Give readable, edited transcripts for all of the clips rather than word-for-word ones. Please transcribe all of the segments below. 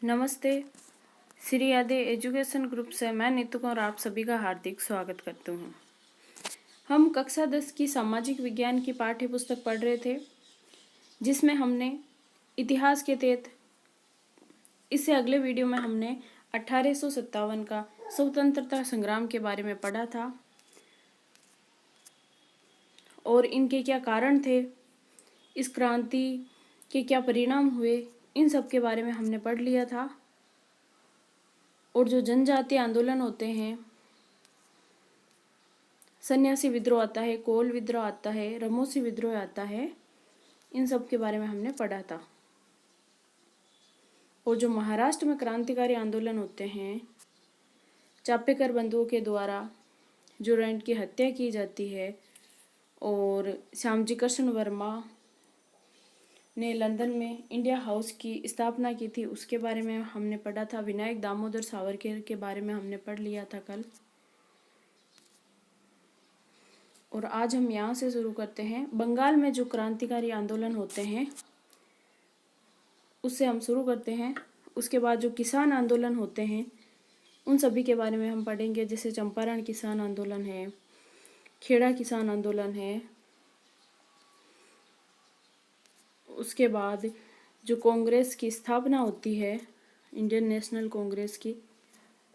नमस्ते। श्री यादे education group से मैं नीतू और आप सभी का हार्दिक स्वागत करती हूँ। हम कक्षा 10 की सामाजिक विज्ञान की पाठ्य पुस्तक पढ़ रहे थे, जिसमें हमने इतिहास के तहत इससे अगले वीडियो में हमने 1857 का स्वतंत्रता संग्राम के बारे में पढ़ा था और इनके क्या कारण थे, इस क्रांति के क्या परिणाम हुए, इन सब के बारे में हमने पढ़ लिया था। और जो जनजातीय आंदोलन होते हैं, सन्यासी विद्रोह आता है, कोल विद्रोह आता है, रमोसी विद्रोह आता है, इन सब के बारे में हमने पढ़ा था। और जो महाराष्ट्र में क्रांतिकारी आंदोलन होते हैं, चापेकर बंधुओं के द्वारा जो रैंड की हत्या की जाती है और श्यामजी कृष्ण वर्मा ने लंदन में इंडिया हाउस की स्थापना की थी, उसके बारे में हमने पढ़ा था। विनायक दामोदर सावरकर के बारे में हमने पढ़ लिया था कल। और आज हम यहाँ से शुरू करते हैं। बंगाल में जो क्रांतिकारी आंदोलन होते हैं उससे हम शुरू करते हैं। उसके बाद जो किसान आंदोलन होते हैं उन सभी के बारे में हम पढ़ेंगे, जैसे चंपारण किसान आंदोलन है, खेड़ा किसान आंदोलन है। उसके बाद जो कांग्रेस की स्थापना होती है, इंडियन नेशनल कांग्रेस की,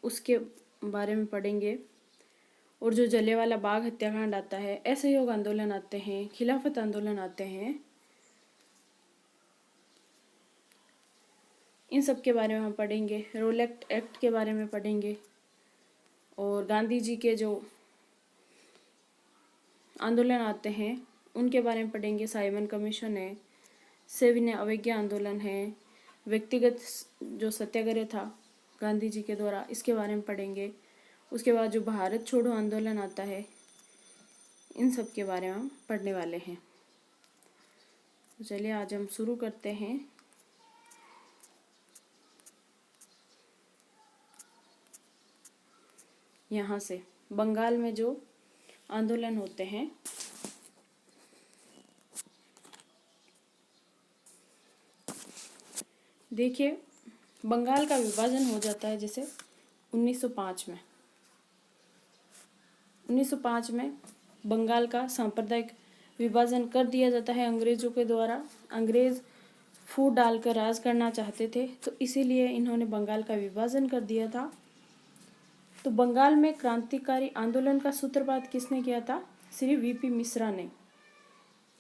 उसके बारे में पढ़ेंगे। और जो जलियांवाला बाग हत्याकांड आता है, असहयोग आंदोलन आते हैं, खिलाफत आंदोलन आते हैं, इन सब के बारे में हम पढ़ेंगे। रोलेक्ट एक्ट के बारे में पढ़ेंगे। और गांधी जी के जो आंदोलन आते हैं उनके बारे में पढ़ेंगे। साइमन कमीशन है, सविनय अवज्ञा आंदोलन है, व्यक्तिगत जो सत्याग्रह था गांधी जी के द्वारा, इसके बारे में पढ़ेंगे। उसके बाद जो भारत छोड़ो आंदोलन आता है, इन सब के बारे में हम पढ़ने वाले हैं। तो चलिए आज हम शुरू करते हैं। यहाँ से बंगाल में जो आंदोलन होते हैं, देखिए बंगाल का विभाजन हो जाता है जैसे 1905 में। 1905 में बंगाल का सांप्रदायिक विभाजन कर दिया जाता है अंग्रेजों के द्वारा। अंग्रेज फूट डालकर राज करना चाहते थे, तो इसीलिए इन्होंने बंगाल का विभाजन कर दिया था। तो बंगाल में क्रांतिकारी आंदोलन का सूत्रपात किसने किया था? श्री वीपी मिश्रा ने।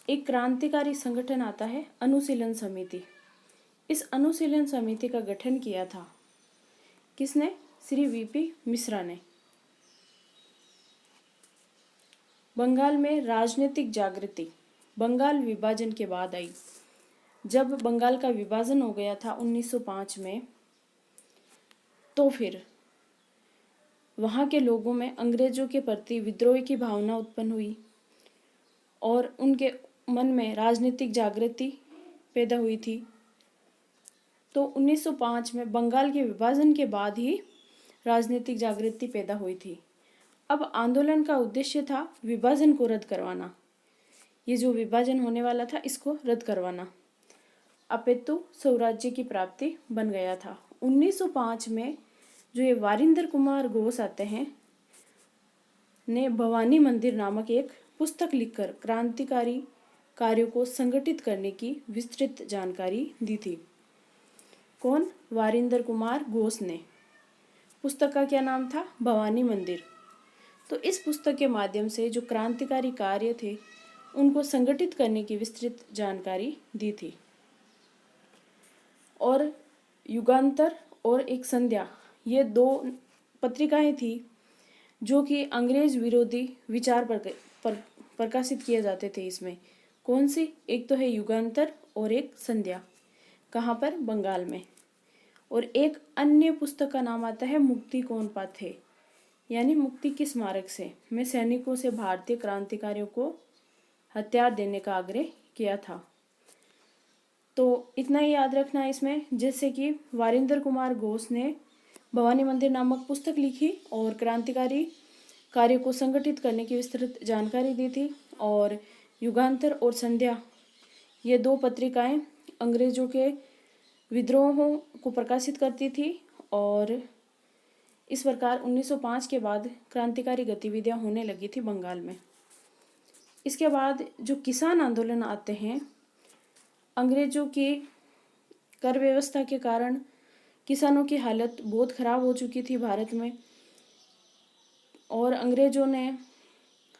एक क्रांतिकारी संगठन आता है अनुशीलन समिति। इस अनुशीलन समिति का गठन किया था किसने? श्री वीपी मिश्रा ने। बंगाल में राजनीतिक जागृति बंगाल विभाजन के बाद आई। जब बंगाल का विभाजन हो गया था 1905 में, तो फिर वहाँ के लोगों में अंग्रेजों के प्रति विद्रोह की भावना उत्पन्न हुई और उनके मन में राजनीतिक जागृति पैदा हुई थी। तो 1905 में बंगाल के विभाजन के बाद ही राजनीतिक जागृति पैदा हुई थी। अब आंदोलन का उद्देश्य था विभाजन को रद्द करवाना। ये जो विभाजन होने वाला था इसको रद्द करवाना, अपितु स्वराज्य की प्राप्ति बन गया था। 1905 में जो ये वारिंदर कुमार घोष आते हैं ने भवानी मंदिर नामक एक पुस्तक लिखकर क्रांतिकारी कार्यों को संगठित करने की विस्तृत जानकारी दी थी। कौन? वारिंदर कुमार घोष ने। पुस्तक का क्या नाम था? भवानी मंदिर। तो इस पुस्तक के माध्यम से जो क्रांतिकारी कार्य थे उनको संगठित करने की विस्तृत जानकारी दी थी। और युगांतर और एक संध्या, ये दो पत्रिकाएं थी जो कि अंग्रेज विरोधी विचार पर प्रकाशित किए जाते थे। इसमें कौन सी? एक तो है युगांतर और एक संध्या। कहाँ पर? बंगाल में। और एक अन्य पुस्तक का नाम आता है मुक्ति कौन पाथे, यानी मुक्ति के स्मारक से, में सैनिकों से भारतीय क्रांतिकारियों को हथियार देने का आग्रह किया था। तो इतना ही याद रखना इसमें, जैसे कि वारिंदर कुमार घोष ने भवानी मंदिर नामक पुस्तक लिखी और क्रांतिकारी कार्य को संगठित करने की विस्तृत जानकारी दी थी। और युगांतर और संध्या, ये दो पत्रिकाएं अंग्रेजों के विद्रोहों को प्रकाशित करती थी और इस प्रकार 1905 के बाद क्रांतिकारी गतिविधियां होने लगी थी बंगाल में। इसके बाद जो किसान आंदोलन आते हैं, अंग्रेजों की कर व्यवस्था के कारण किसानों की हालत बहुत खराब हो चुकी थी भारत में और अंग्रेजों ने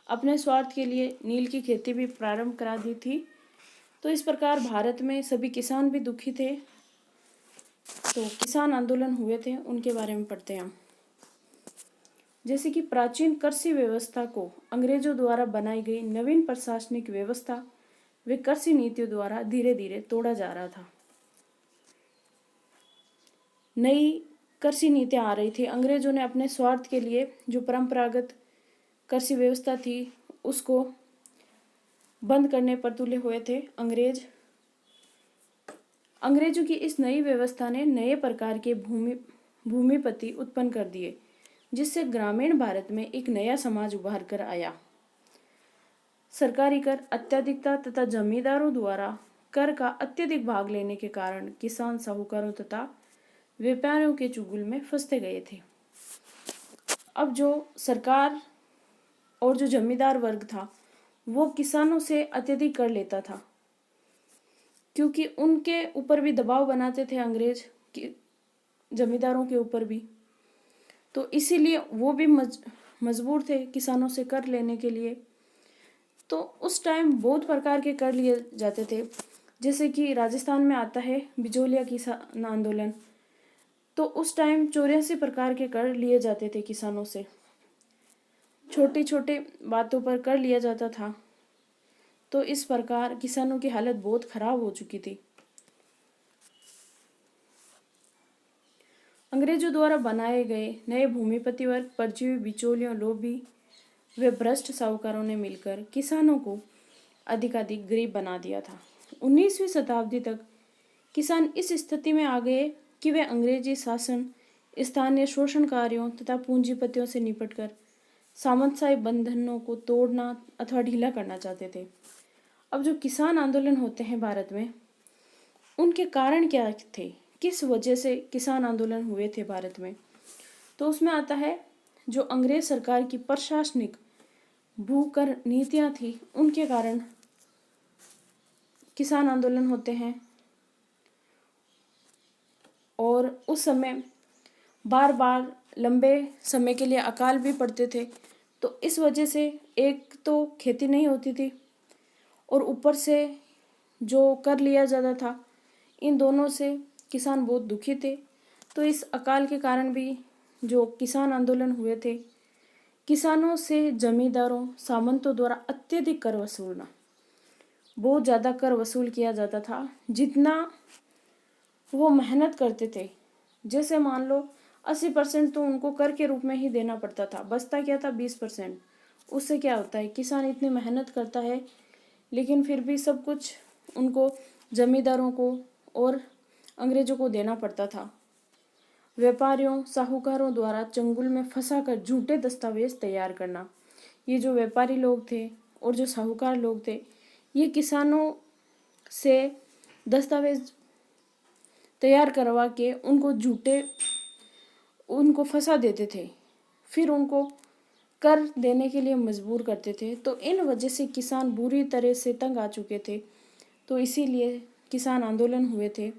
अपने स्वार्थ के लिए नील की खेती भी प्रारंभ करा दी थी। तो इस प्रकार भारत में सभी किसान भी दुखी थे। तो किसान आंदोलन हुए थे, उनके बारे में पढ़ते हैं हम। जैसे कि प्राचीन कृषि व्यवस्था को अंग्रेजों द्वारा बनाई गई नवीन प्रशासनिक व्यवस्था व कृषि नीतियों द्वारा धीरे धीरे तोड़ा जा रहा था। नई कृषि नीतियां आ रही थी। अंग्रेजों ने अपने स्वार्थ के लिए जो परंपरागत कृषि व्यवस्था थी उसको बंद करने पर तुले हुए थे अंग्रेज। अंग्रेजों की इस नई व्यवस्था ने नए प्रकार के भूमिपति उत्पन्न कर दिए, जिससे ग्रामीण भारत में एक नया समाज उभर कर आया। सरकारी कर अत्याधिकता तथा जमींदारों द्वारा कर का अत्यधिक भाग लेने के कारण किसान साहूकारों तथा व्यापारियों के चुंगल में फंसते गए थे। अब जो सरकार और जो जमींदार वर्ग था वो किसानों से अत्यधिक कर लेता था, क्योंकि उनके ऊपर भी दबाव बनाते थे अंग्रेज कि जमींदारों के ऊपर भी। तो इसीलिए वो भी मजबूर थे किसानों से कर लेने के लिए। तो उस टाइम बहुत प्रकार के कर लिए जाते थे। जैसे कि राजस्थान में आता है बिचौलिया किसान आंदोलन। तो उस टाइम 84 प्रकार के कर लिए जाते थे किसानों से। छोटी छोटी बातों पर कर लिया जाता था। तो इस प्रकार किसानों की हालत बहुत खराब हो चुकी थी। अंग्रेजों द्वारा बनाए गए नए भूमिपति वर्ग, परजीवी, बिचौलियों, लोभी वे भ्रष्ट साहूकारों ने मिलकर किसानों को अधिकाधिक गरीब बना दिया था। 19वीं शताब्दी तक किसान इस स्थिति में आ गए कि वे अंग्रेजी शासन, स्थानीय शोषणकारियों तथा पूंजीपतियों से निपटकर सामंतशाही बंधनों को तोड़ना अथवा ढीला करना चाहते थे। अब जो किसान आंदोलन होते हैं भारत में, उनके कारण क्या थे, किस वजह से किसान आंदोलन हुए थे भारत में? तो उसमें आता है जो अंग्रेज सरकार की प्रशासनिक भूकर नीतियां थी, उनके कारण किसान आंदोलन होते हैं। और उस समय बार बार लंबे समय के लिए अकाल भी पड़ते थे। तो इस वजह से एक तो खेती नहीं होती थी और ऊपर से जो कर लिया जाता था, इन दोनों से किसान बहुत दुखी थे। तो इस अकाल के कारण भी जो किसान आंदोलन हुए थे, किसानों से जमींदारों, सामंतों द्वारा अत्यधिक कर वसूलना, बहुत ज़्यादा कर वसूल किया जाता था। जितना वो मेहनत करते थे, जैसे मान लो 80% तो उनको कर के रूप में ही देना पड़ता था, बचता क्या था 20%। उससे क्या होता है, किसान इतनी मेहनत करता है लेकिन फिर भी सब कुछ उनको जमींदारों को और अंग्रेजों को देना पड़ता था। व्यापारियों, साहूकारों द्वारा चंगुल में फंसाकर झूठे दस्तावेज तैयार करना। ये जो व्यापारी लोग थे और जो साहूकार लोग थे, ये किसानों से दस्तावेज तैयार करवा के उनको फंसा देते थे, फिर उनको कर देने के लिए मजबूर करते थे। तो इन वजह से किसान बुरी तरह से तंग आ चुके थे। तो इसीलिए किसान आंदोलन हुए थे।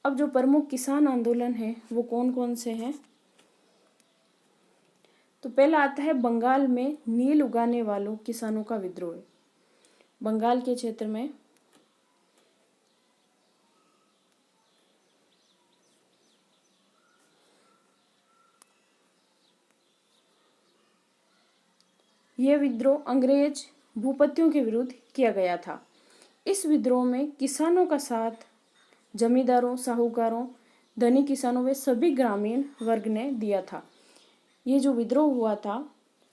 अब जो प्रमुख किसान आंदोलन है वो कौन कौन से हैं? तो पहला आता है बंगाल में नील उगाने वालों किसानों का विद्रोह। बंगाल के क्षेत्र में यह विद्रोह अंग्रेज भूपतियों के विरुद्ध किया गया था। इस विद्रोह में किसानों का साथ जमींदारों, साहूकारों, धनी किसानों व सभी ग्रामीण वर्ग ने दिया था। ये जो विद्रोह हुआ था,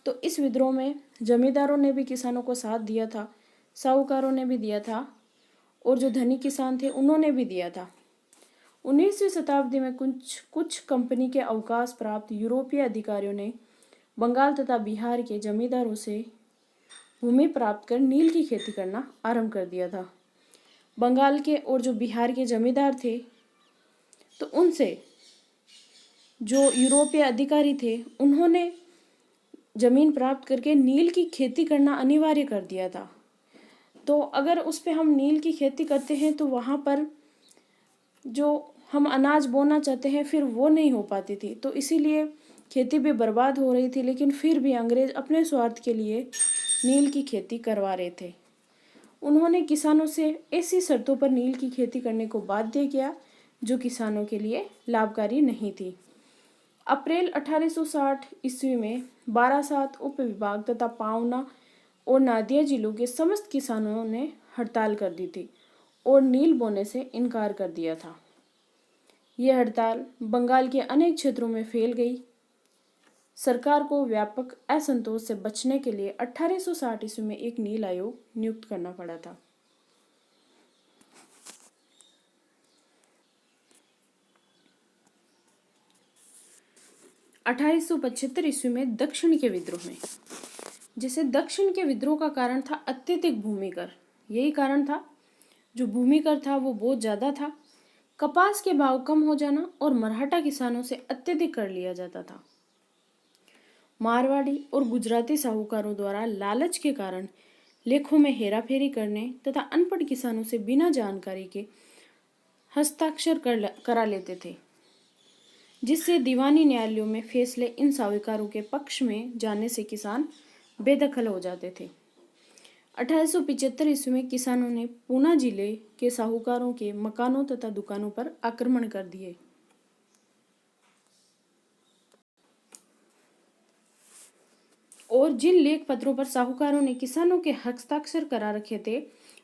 तो इस विद्रोह में जमींदारों ने भी किसानों को साथ दिया था, साहूकारों ने भी दिया था और जो धनी किसान थे उन्होंने भी दिया था। 19वीं शताब्दी में कुछ कंपनी के अवकाश प्राप्त यूरोपीय अधिकारियों ने बंगाल तथा बिहार के जमींदारों से भूमि प्राप्त कर नील की खेती करना आरंभ कर दिया था। बंगाल के और जो बिहार के जमींदार थे, तो उनसे जो यूरोपीय अधिकारी थे उन्होंने जमीन प्राप्त करके नील की खेती करना अनिवार्य कर दिया था। तो अगर उस पे हम नील की खेती करते हैं तो वहाँ पर जो हम अनाज बोना चाहते हैं फिर वो नहीं हो पाती थी, तो इसीलिए खेती भी बर्बाद हो रही थी। लेकिन फिर भी अंग्रेज अपने स्वार्थ के लिए नील की खेती करवा रहे थे। उन्होंने किसानों से ऐसी शर्तों पर नील की खेती करने को बाध्य किया जो किसानों के लिए लाभकारी नहीं थी। अप्रैल 1860 ईस्वी में बारासात उप विभाग तथा पावना और नादिया जिलों के समस्त किसानों ने हड़ताल कर दी थी और नील बोने से इनकार कर दिया था। यह हड़ताल बंगाल के अनेक क्षेत्रों में फैल गई। सरकार को व्यापक असंतोष से बचने के लिए 1860 ईस्वी में एक नील आयोग नियुक्त करना पड़ा था। ईस्वी में दक्षिण के विद्रोह में, जैसे दक्षिण के विद्रोह का कारण था अत्यधिक भूमिकर। यही कारण था, जो भूमिकर था वो बहुत ज्यादा था। कपास के भाव कम हो जाना और मराठा किसानों से अत्यधिक कर लिया जाता था। मारवाड़ी और गुजराती साहूकारों द्वारा लालच के कारण लेखों में हेराफेरी करने तथा अनपढ़ किसानों से बिना जानकारी के हस्ताक्षर करा लेते थे, जिससे दीवानी न्यायालयों में फैसले इन साहूकारों के पक्ष में जाने से किसान बेदखल हो जाते थे। 1875 ईस्वी में किसानों ने पूना जिले के साहूकारों के मकानों तथा दुकानों पर आक्रमण कर दिए। और जिन लेख पत्रों पर साहूकारों ने किसानों के हस्ताक्षर करा रखे थे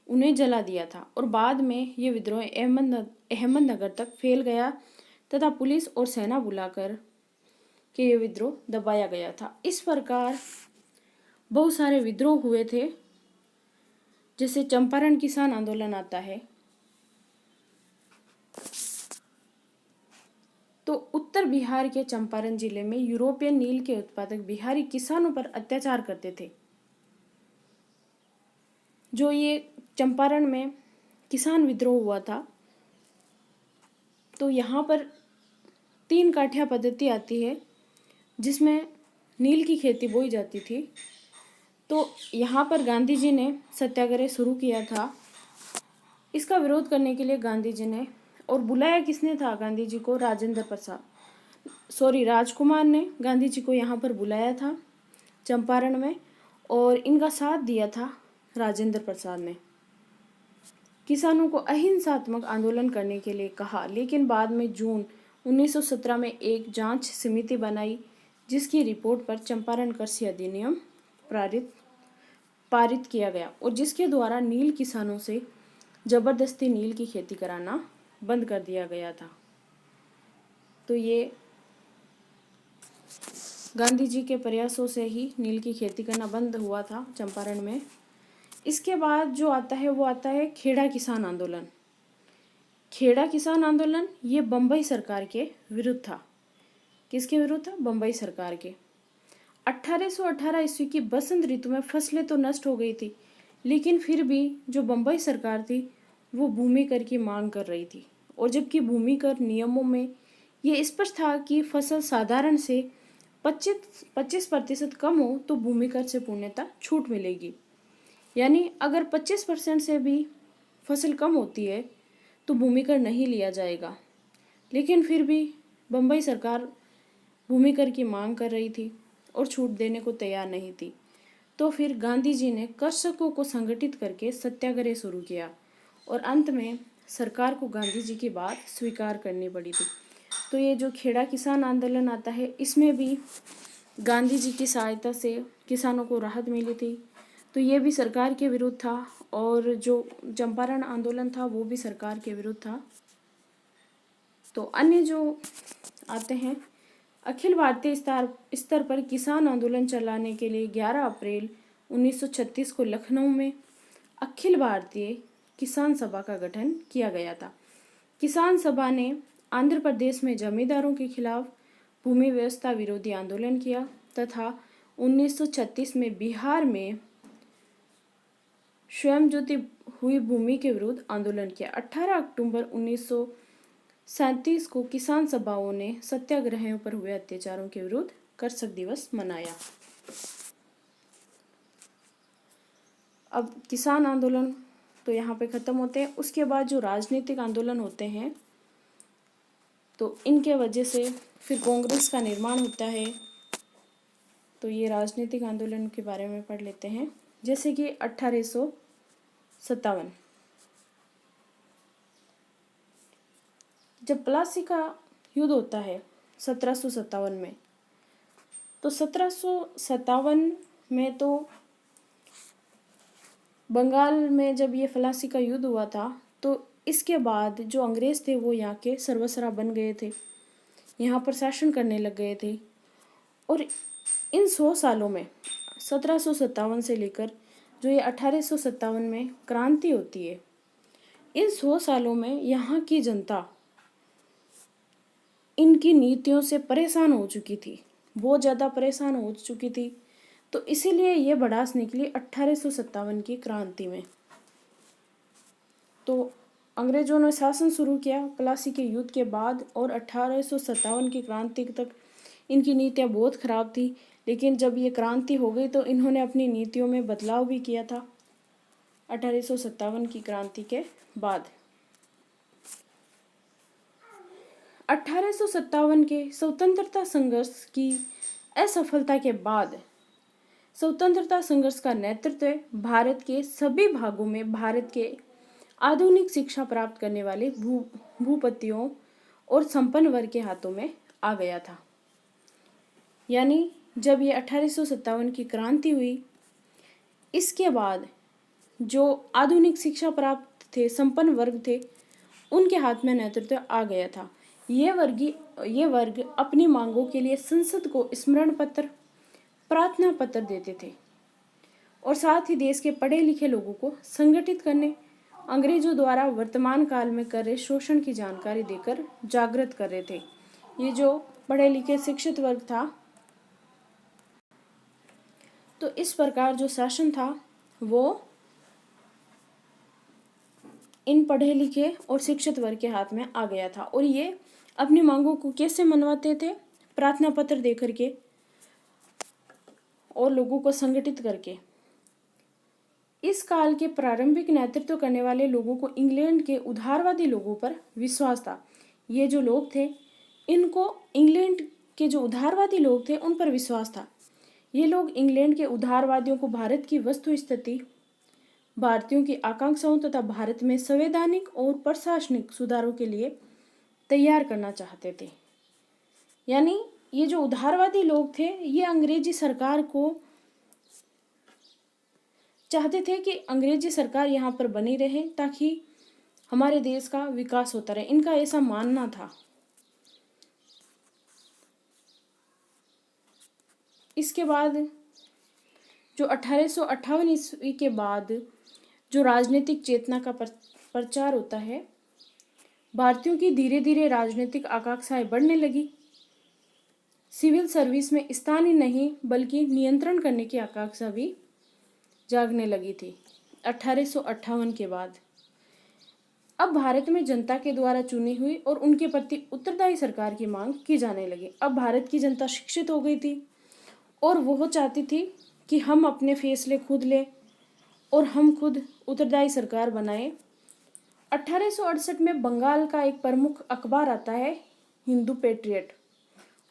उन्हें जला दिया था। और बाद में ये विद्रोह अहमदनगर तक फैल गया तथा पुलिस और सेना बुलाकर के ये विद्रोह दबाया गया था। इस प्रकार बहुत सारे विद्रोह हुए थे, जैसे चंपारण किसान आंदोलन आता है। तो उत्तर बिहार के चंपारण जिले में यूरोपियन नील के उत्पादक बिहारी किसानों पर अत्याचार करते थे। जो ये चंपारण में किसान विद्रोह हुआ था, तो यहाँ पर 3 काठिया पद्धति आती है जिसमें नील की खेती बोई जाती थी। तो यहाँ पर गांधी जी ने सत्याग्रह शुरू किया था। इसका विरोध करने के लिए गांधी जी ने, और बुलाया किसने था गांधी जी को, राजकुमार ने गांधी जी को यहाँ पर बुलाया था चंपारण में, और इनका साथ दिया था राजेंद्र प्रसाद ने। किसानों को अहिंसात्मक आंदोलन करने के लिए कहा, लेकिन बाद में जून 1917 में एक जांच समिति बनाई जिसकी रिपोर्ट पर चंपारण कृषि अधिनियम पारित किया गया और जिसके द्वारा नील किसानों से जबरदस्ती नील की खेती कराना बंद कर दिया गया था। तो ये गांधी जी के प्रयासों से ही नील की खेती करना बंद हुआ था चंपारण में। इसके बाद जो आता है वो आता है खेड़ा किसान आंदोलन। खेड़ा किसान आंदोलन ये बम्बई सरकार के विरुद्ध था। किसके विरुद्ध था? बम्बई सरकार के। 1818 ईस्वी की बसंत ऋतु में फसलें तो नष्ट हो गई थी, लेकिन फिर भी जो बम्बई सरकार थी वो भूमि कर की मांग कर रही थी। और जबकि भूमि कर नियमों में ये स्पष्ट था कि फसल साधारण से 25% कम हो तो भूमि कर से पूर्णतः छूट मिलेगी। यानी अगर 25% से भी फसल कम होती है तो भूमि कर नहीं लिया जाएगा। लेकिन फिर भी बम्बई सरकार भूमि कर की मांग कर रही थी और छूट देने को तैयार नहीं थी। तो फिर गांधी जी ने कृषकों को संगठित करके सत्याग्रह शुरू किया और अंत में सरकार को गांधी जी की बात स्वीकार करनी पड़ी थी। तो ये जो खेड़ा किसान आंदोलन आता है इसमें भी गांधी जी की सहायता से किसानों को राहत मिली थी। तो ये भी सरकार के विरुद्ध था और जो चंपारण आंदोलन था वो भी सरकार के विरुद्ध था। तो अन्य जो आते हैं, अखिल भारतीय स्तर पर किसान आंदोलन चलाने के लिए 11 अप्रैल 1936 को लखनऊ में अखिल भारतीय किसान सभा का गठन किया गया था। किसान सभा ने आंध्र प्रदेश में जमींदारों के खिलाफ भूमि व्यवस्था विरोधी आंदोलन किया तथा 1936 में बिहार में स्वयं ज्योति हुई भूमि के विरुद्ध आंदोलन किया। 18 अक्टूबर 1937 को किसान सभाओं ने सत्याग्रहियों पर हुए अत्याचारों के विरुद्ध कृषक दिवस मनाया। अब किसान आंदोलन तो यहाँ पे खत्म होते हैं। उसके बाद जो राजनीतिक आंदोलन होते हैं तो इनके वजह से फिर कांग्रेस का निर्माण होता है। तो ये राजनीतिक आंदोलन के बारे में पढ़ लेते हैं। जैसे कि 1857 जब प्लासी का युद्ध होता है 1757 में, तो 1757 में तो बंगाल में जब ये प्लासी का युद्ध हुआ था तो इसके बाद जो अंग्रेज थे वो यहाँ के सर्वसरा बन गए थे, यहाँ पर शासन करने लग गए थे। और इन 100 सालों में 1757 से लेकर जो ये 1857 में क्रांति होती है, इन 100 सालों में यहाँ की जनता इनकी नीतियों से परेशान हो चुकी थी, बहुत ज़्यादा परेशान हो चुकी थी। तो इसीलिए ये भड़ास निकली 1857 की क्रांति में। तो अंग्रेजों ने शासन शुरू किया प्लासी के युद्ध के बाद, और 1857 की क्रांति तक इनकी नीतियाँ बहुत खराब थी। लेकिन जब ये क्रांति हो गई तो इन्होंने अपनी नीतियों में बदलाव भी किया था 1857 की क्रांति के बाद। 1857 के स्वतंत्रता संघर्ष की असफलता के बाद स्वतंत्रता संघर्ष का नेतृत्व भारत के सभी भागों में भारत के आधुनिक शिक्षा प्राप्त करने वाले भूपतियों और संपन्न वर्ग के हाथों में आ गया था। यानी जब ये 1857 की क्रांति हुई, इसके बाद जो आधुनिक शिक्षा प्राप्त थे, संपन्न वर्ग थे, उनके हाथ में नेतृत्व आ गया था। ये वर्ग अपनी मांगों के लिए संसद को स्मरण पत्र, प्रार्थना पत्र देते थे और साथ ही देश के पढ़े लिखे लोगों को संगठित करने, अंग्रेजों द्वारा वर्तमान काल में कर रहे शोषण की जानकारी देकर जागृत कर रहे थे। ये जो पढ़े लिखे शिक्षित वर्ग था, तो इस प्रकार जो शासन था वो इन पढ़े लिखे और शिक्षित वर्ग के हाथ में आ गया था। और ये अपनी मांगों को कैसे मनवाते थे? प्रार्थना पत्र दे करके और लोगों को संगठित करके। इस काल के प्रारंभिक नेतृत्व करने वाले लोगों को इंग्लैंड के उदारवादी लोगों पर विश्वास था। ये जो लोग थे, इनको इंग्लैंड के जो उदारवादी लोग थे उन पर विश्वास था। ये लोग इंग्लैंड के उदारवादियों को भारत की वस्तु स्थिति, भारतीयों की आकांक्षाओं तथा भारत में संवैधानिक और प्रशासनिक सुधारों के लिए तैयार करना चाहते थे। यानी ये जो उदारवादी लोग थे, ये अंग्रेजी सरकार को चाहते थे कि अंग्रेजी सरकार यहाँ पर बनी रहे ताकि हमारे देश का विकास होता रहे। इनका ऐसा मानना था। इसके बाद जो 1858 ईस्वी के बाद जो राजनीतिक चेतना का प्रचार होता है, भारतीयों की धीरे धीरे राजनीतिक आकांक्षाएं बढ़ने लगी। सिविल सर्विस में स्थान ही नहीं बल्कि नियंत्रण करने की आकांक्षा भी जागने लगी थी 1858 के बाद। अब भारत में जनता के द्वारा चुनी हुई और उनके प्रति उत्तरदायी सरकार की मांग की जाने लगी। अब भारत की जनता शिक्षित हो गई थी और वो चाहती थी कि हम अपने फैसले खुद लें और हम खुद उत्तरदायी सरकार बनाएं। 1868 में बंगाल का एक प्रमुख अखबार आता है, हिंदू पेट्रियट।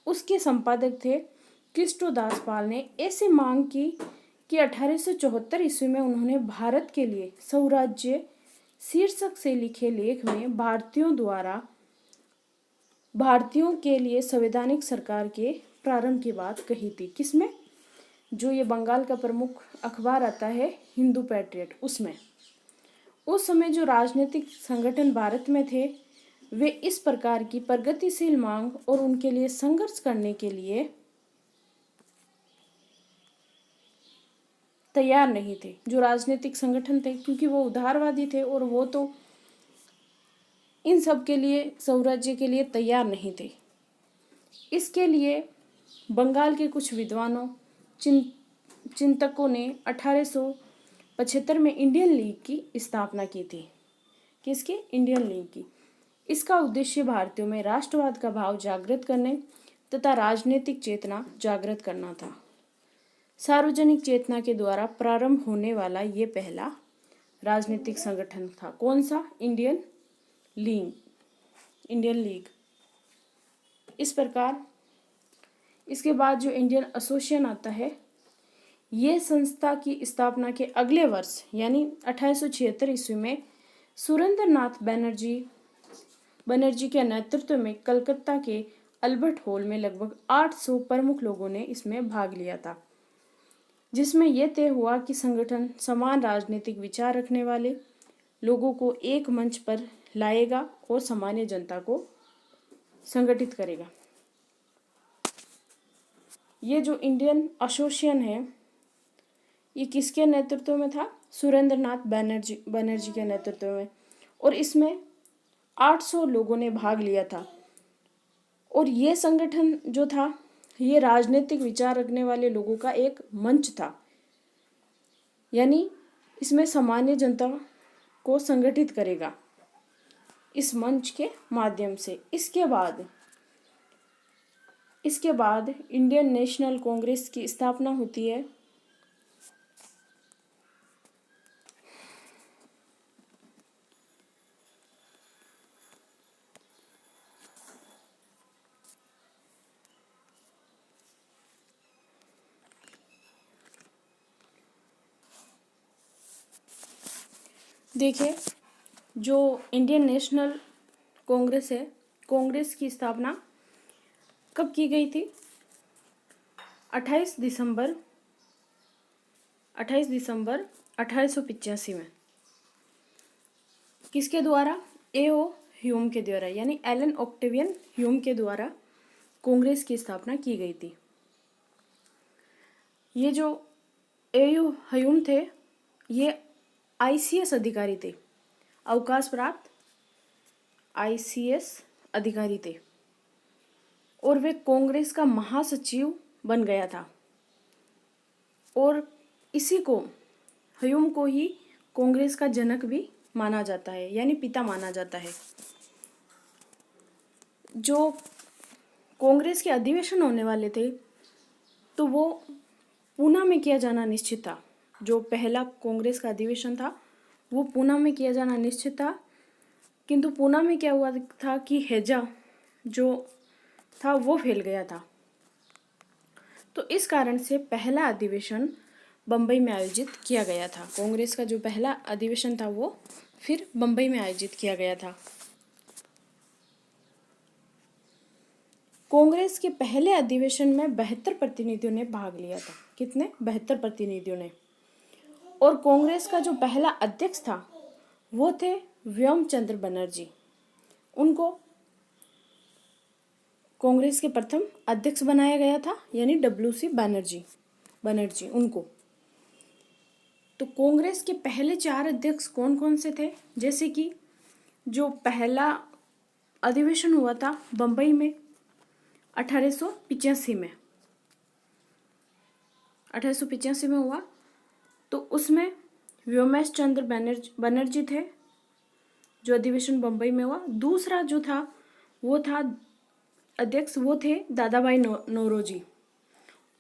उसके संपादक थे कृष्णदास पाल ने ऐसी मांग की कि 1874 ईस्वी में उन्होंने भारत के लिए स्वराज्य शीर्षक से लिखे लेख में भारतीयों द्वारा भारतीयों के लिए संवैधानिक सरकार के प्रारंभ की बात कही थी। किसमें? जो ये बंगाल का प्रमुख अखबार आता है, हिंदू पेट्रियट, उसमें। उस समय जो राजनीतिक संगठन भारत में थे, वे इस प्रकार की प्रगतिशील मांग और उनके लिए संघर्ष करने के लिए तैयार नहीं थे। जो राजनीतिक संगठन थे, क्योंकि वो उदारवादी थे और वो तो इन सब के लिए, स्वराज्य के लिए तैयार नहीं थे। इसके लिए बंगाल के कुछ विद्वानों, चिंतकों ने 1875 में इंडियन लीग की स्थापना की थी। किसकी? इंडियन लीग की। इसका उद्देश्य भारतीयों में राष्ट्रवाद का भाव जागृत करने तथा राजनीतिक चेतना जागृत करना था। सार्वजनिक चेतना के द्वारा प्रारंभ होने वाला ये पहला राजनीतिक संगठन था। कौन सा? Indian league. इस प्रकार इसके बाद जो इंडियन एसोसिएशन आता है, ये संस्था की स्थापना के अगले वर्ष यानी 1876 ईस्वी में सुरेंद्र नाथ बनर्जी के नेतृत्व में कलकत्ता के अल्बर्ट हॉल में लगभग 800 प्रमुख लोगों ने इसमें भाग लिया था, जिसमें यह तय हुआ कि संगठन समान राजनीतिक विचार रखने वाले लोगों को एक मंच पर लाएगा और सामान्य जनता को संगठित करेगा। ये जो इंडियन एसोसिएशन है, ये किसके नेतृत्व में था? सुरेंद्र नाथ बनर्जी के नेतृत्व में, और इसमें 800 लोगों ने भाग लिया था। और ये संगठन जो था, ये राजनीतिक विचार रखने वाले लोगों का एक मंच था, यानी इसमें सामान्य जनता को संगठित करेगा इस मंच के माध्यम से। इसके बाद इंडियन नेशनल कांग्रेस की स्थापना होती है। देखिए, जो इंडियन नेशनल कांग्रेस है, कांग्रेस की स्थापना कब की गई थी? 28 दिसंबर 1885 में। किसके द्वारा? A.O. ह्यूम के द्वारा, यानी एलन ऑक्टेवियन ह्यूम के द्वारा कांग्रेस की स्थापना की गई थी। ये जो A.O. ह्यूम थे, ये ICS अधिकारी थे, अवकाश प्राप्त ICS अधिकारी थे, और वे कांग्रेस का महासचिव बन गया था। और इसी को, ह्यूम को ही कांग्रेस का जनक भी माना जाता है, यानी पिता माना जाता है। जो कांग्रेस के अधिवेशन होने वाले थे, तो वो पूना में किया जाना निश्चित था। जो पहला कांग्रेस का अधिवेशन था, वो पूना में किया जाना निश्चित था, किंतु पूना में क्या हुआ था कि हैजा जो था वो फैल गया था। तो इस कारण से पहला अधिवेशन बम्बई में आयोजित किया गया था। कांग्रेस का जो पहला अधिवेशन था वो फिर बम्बई में आयोजित किया गया था। कांग्रेस के पहले अधिवेशन में 72 प्रतिनिधियों ने भाग लिया था। कितने? 72 प्रतिनिधियों ने। और कांग्रेस का जो पहला अध्यक्ष था वो थे व्योमचंद्र बनर्जी। उनको कांग्रेस के प्रथम अध्यक्ष बनाया गया था, यानी WC बनर्जी उनको। तो कांग्रेस के पहले 4 अध्यक्ष कौन कौन से थे? जैसे कि जो पहला अधिवेशन हुआ था बम्बई में 1885 में हुआ, तो उसमें व्योमेश चंद्र बनर्जी थे, जो अधिवेशन बम्बई में हुआ। दूसरा जो था वो था अध्यक्ष, वो थे दादा भाई नौरोजी।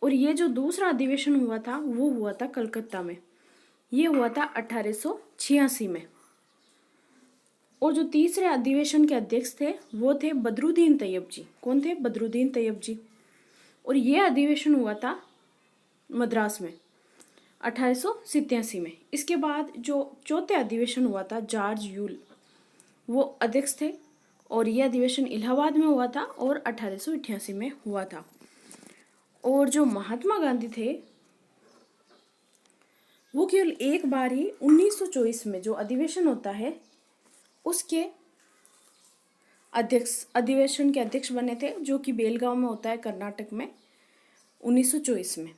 और ये जो दूसरा अधिवेशन हुआ था वो हुआ था कलकत्ता में, ये हुआ था 1886 में। और जो तीसरे अधिवेशन के अध्यक्ष थे वो थे बदरुद्दीन तैयब जी। कौन थे? बदरुद्दीन तैयब जी। और ये अधिवेशन हुआ था मद्रास में 1887 में। इसके बाद जो चौथे अधिवेशन हुआ था जॉर्ज यूल, वो अध्यक्ष थे, और यह अधिवेशन इलाहाबाद में हुआ था और 1888 में हुआ था। और जो महात्मा गांधी थे वो केवल एक बार ही 1924 में जो अधिवेशन होता है उसके अधिवेशन के अध्यक्ष बने थे, जो कि बेलगांव में होता है कर्नाटक में 1924 में।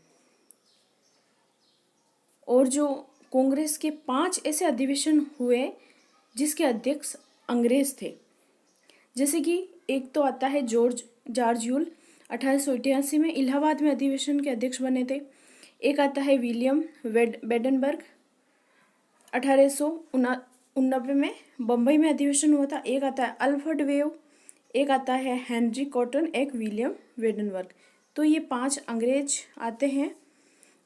और जो कांग्रेस के 5 ऐसे अधिवेशन हुए जिसके अध्यक्ष अंग्रेज थे, जैसे कि एक तो आता है जॉर्ज यूल 1888 में इलाहाबाद में अधिवेशन के अध्यक्ष बने थे। एक आता है विलियम बेडनबर्ग 1989 में बम्बई में अधिवेशन हुआ था। एक आता है अल्फ्रेड वेव, एक आता है हेनरी कॉटन, एक विलियम वेडनवर्ग। तो ये 5 अंग्रेज आते हैं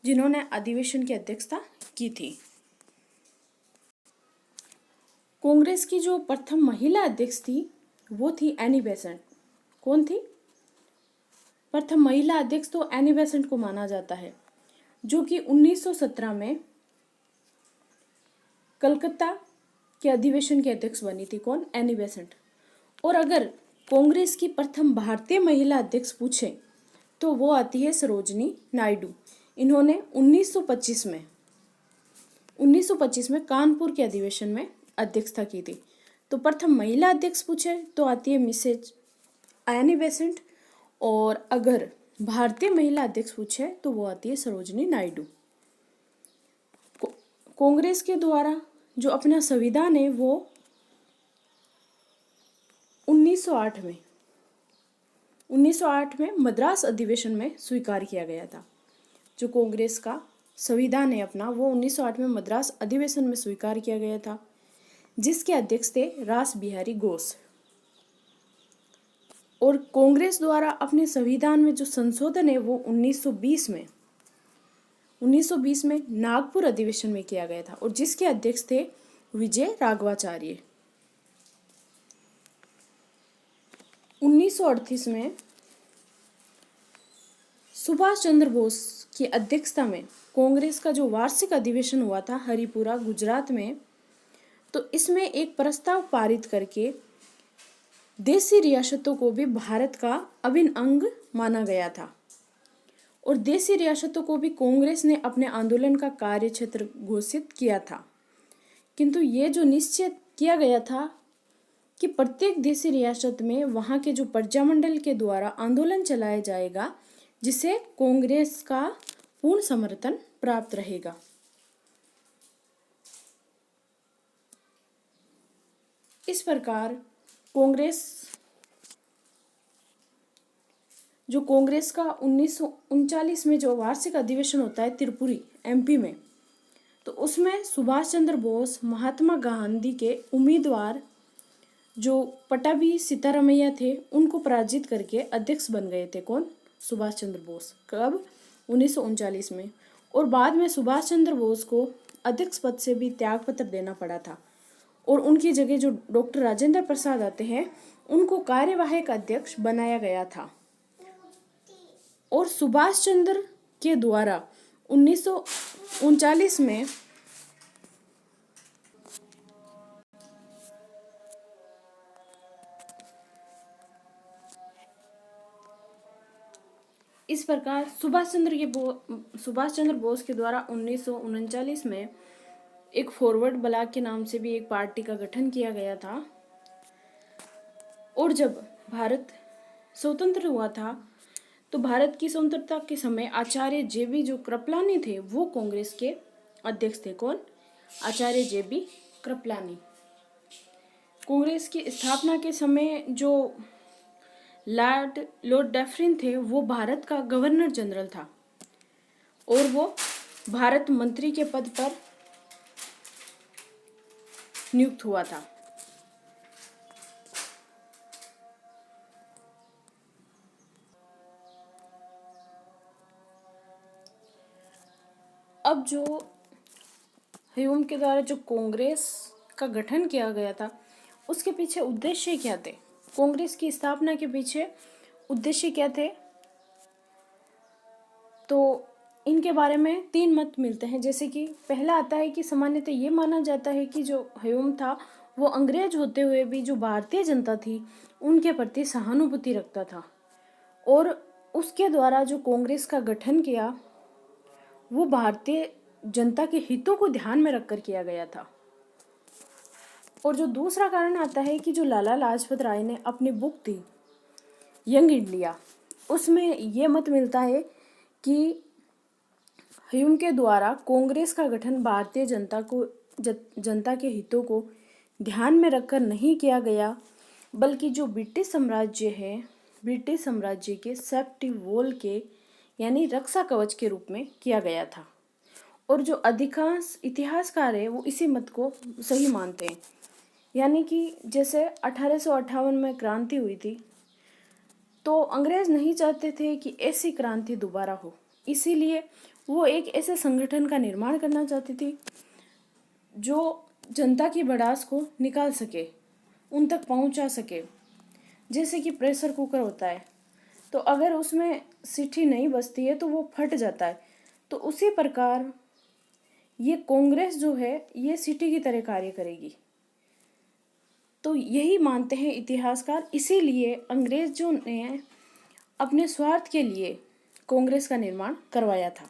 जिन्होंने अधिवेशन की अध्यक्षता की थी। कांग्रेस की जो प्रथम महिला अध्यक्ष थी वो थी एनी बेसेंट। कौन थी? प्रथम महिला अध्यक्ष तो एनी बेसेंट को माना जाता है, जो कि 1917 में कलकत्ता के अधिवेशन की अध्यक्ष बनी थी। कौन? Annie Besant. और अगर कांग्रेस की प्रथम भारतीय महिला अध्यक्ष पूछे तो वो आती है सरोजनी नायडू। इन्होंने 1925 में कानपुर के अधिवेशन में अध्यक्षता की थी। तो प्रथम महिला अध्यक्ष पूछे तो आती है मिसेज एनी बेसेंट, और अगर भारतीय महिला अध्यक्ष पूछे तो वो आती है सरोजनी नायडू। कांग्रेस के द्वारा जो अपना संविधान है वो 1908 में मद्रास अधिवेशन में स्वीकार किया गया था। जो कांग्रेस का संविधान है अपना वो 1908 में मद्रास अधिवेशन में स्वीकार किया गया था, जिसके अध्यक्ष थे रास बिहारी घोष। और कांग्रेस द्वारा अपने संविधान में जो संशोधन है वो 1920 में नागपुर अधिवेशन में किया गया था, और जिसके अध्यक्ष थे विजय राघवाचार्य। 1938 में सुभाष चंद्र बोस की अध्यक्षता में कांग्रेस का जो वार्षिक अधिवेशन हुआ था हरिपुरा गुजरात में, तो इसमें एक प्रस्ताव पारित करके देशी रियासतों को भी भारत का अभिन्न अंग माना गया था। और देशी रियासतों को भी कांग्रेस ने अपने आंदोलन का कार्यक्षेत्र घोषित किया था। किंतु ये जो निश्चय किया गया था कि प्रत्येक देशी रियासत में वहाँ के जो प्रजामंडल के द्वारा आंदोलन चलाया जाएगा, जिसे कांग्रेस का पूर्ण समर्थन प्राप्त रहेगा। इस प्रकार कांग्रेस का 1939 में जो वार्षिक अधिवेशन होता है त्रिपुरी एमपी में, तो उसमें सुभाष चंद्र बोस महात्मा गांधी के उम्मीदवार जो पटाभी सीतारामैया थे उनको पराजित करके अध्यक्ष बन गए थे। कौन? सुभाष चंद्र बोस। कब? 1939 में। और बाद में सुभाष चंद्र बोस को अध्यक्ष पद से भी त्यागपत्र देना पड़ा था, और उनकी जगह जो डॉक्टर राजेंद्र प्रसाद आते हैं उनको कार्यवाहक अध्यक्ष बनाया गया था। और सुभाष चंद्र के द्वारा 1939 में इस प्रकार सुभाष चंद्र बोस के द्वारा 1939 में एक फॉरवर्ड ब्लॉक के नाम से भी एक पार्टी का गठन किया गया था। और जब भारत स्वतंत्र हुआ था तो भारत की स्वतंत्रता के समय आचार्य जेबी जो कृपलानी थे वो कांग्रेस के अध्यक्ष थे। कौन? आचार्य जेबी कृपलानी। कांग्रेस की स्थापना के समय जो लॉर्ड डैफरिन थे वो भारत का गवर्नर जनरल था, और वो भारत मंत्री के पद पर नियुक्त हुआ था। अब जो ह्यूम के द्वारा जो कांग्रेस का गठन किया गया था उसके पीछे उद्देश्य क्या थे? कांग्रेस की स्थापना के पीछे उद्देश्य क्या थे? तो इनके बारे में 3 मत मिलते हैं। जैसे कि पहला आता है कि सामान्यतः ये माना जाता है कि जो ह्यूम था वो अंग्रेज होते हुए भी जो भारतीय जनता थी उनके प्रति सहानुभूति रखता था, और उसके द्वारा जो कांग्रेस का गठन किया वो भारतीय जनता के हितों को ध्यान में रखकर किया गया था। और जो दूसरा कारण आता है कि जो लाला लाजपत राय ने अपनी बुक थी यंग इंडिया, उसमें ये मत मिलता है कि ह्यूम के द्वारा कांग्रेस का गठन भारतीय जनता के हितों को ध्यान में रखकर नहीं किया गया, बल्कि जो ब्रिटिश साम्राज्य के सेफ्टी वॉल के यानी रक्षा कवच के रूप में किया गया था। और जो अधिकांश इतिहासकार है वो इसी मत को सही मानते हैं। यानी कि जैसे 1858 में क्रांति हुई थी, तो अंग्रेज नहीं चाहते थे कि ऐसी क्रांति दोबारा हो, इसीलिए वो एक ऐसे संगठन का निर्माण करना चाहती थी जो जनता की भड़ास को निकाल सके, उन तक पहुंचा सके। जैसे कि प्रेशर कुकर होता है, तो अगर उसमें सीटी नहीं बजती है तो वो फट जाता है, तो उसी प्रकार ये कांग्रेस जो है ये सीटी की तरह कार्य करेगी। तो यही मानते हैं इतिहासकार, इसीलिए अंग्रेज जो ने अपने स्वार्थ के लिए कांग्रेस का निर्माण करवाया था।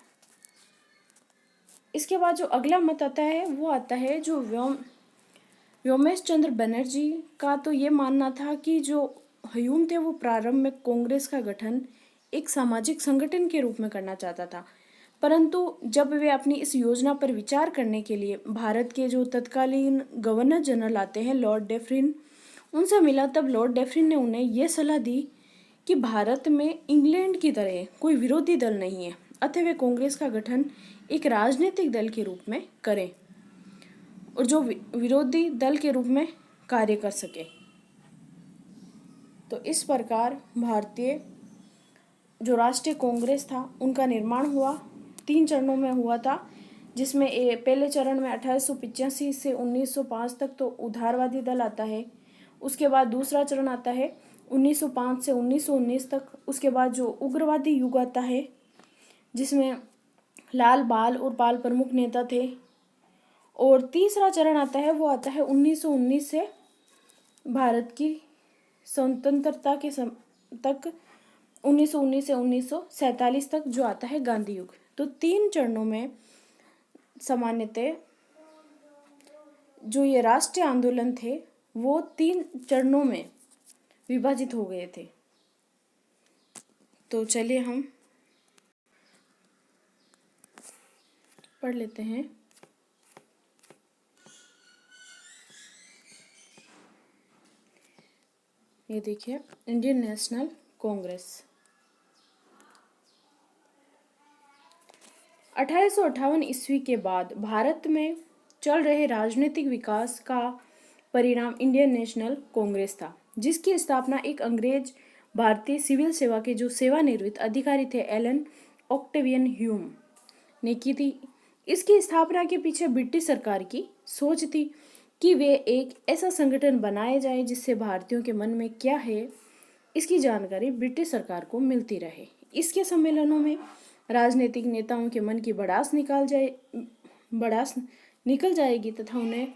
इसके बाद जो अगला मत आता है वो आता है जो व्योमेश चंद्र बनर्जी का। तो ये मानना था कि जो ह्यूम थे वो प्रारंभ में कांग्रेस का गठन एक सामाजिक संगठन के रूप में करना चाहता था, परंतु जब वे अपनी इस योजना पर विचार करने के लिए भारत के जो तत्कालीन गवर्नर जनरल आते हैं लॉर्ड डेफरिन, उनसे मिला, तब लॉर्ड डेफरिन ने उन्हें यह सलाह दी कि भारत में इंग्लैंड की तरह कोई विरोधी दल नहीं है, अतः वे कांग्रेस का गठन एक राजनीतिक दल के रूप में करें और जो विरोधी दल के रूप में कार्य कर सके। तो इस प्रकार भारतीय जो राष्ट्रीय कांग्रेस था उनका निर्माण हुआ, 3 चरणों में हुआ था, जिसमें पहले चरण में 1885 से 1905 तक तो उदारवादी दल आता है। उसके बाद दूसरा चरण आता है 1905 से 1919 तक। उसके बाद जो उग्रवादी युग आता है जिसमें लाल बाल और पाल प्रमुख नेता थे। और तीसरा चरण आता है वो आता है 1919 से भारत की स्वतंत्रता के तक, 1919 से 1947 तक जो आता है गांधी युग। तो 3 चरणों में सामान्यतः जो ये राष्ट्रीय आंदोलन थे वो 3 चरणों में विभाजित हो गए थे। तो चलिए हम पढ़ लेते हैं। ये देखिए, इंडियन नेशनल कांग्रेस 1858 ईस्वी के बाद भारत में चल रहे राजनीतिक विकास का परिणाम इंडियन नेशनल कांग्रेस था, जिसकी स्थापना एक अंग्रेज भारतीय सिविल सेवा के जो सेवानिवृत्त अधिकारी थे एलन ऑक्टेवियन ह्यूम ने की थी। इसकी स्थापना के पीछे ब्रिटिश सरकार की सोच थी कि वे एक ऐसा संगठन बनाए जाए जिससे भारतीयों के मन में क्या है इसकी जानकारी ब्रिटिश सरकार को मिलती रहे। इसके सम्मेलनों में राजनीतिक नेताओं के मन की भड़ास निकल जाएगी तथा उन्हें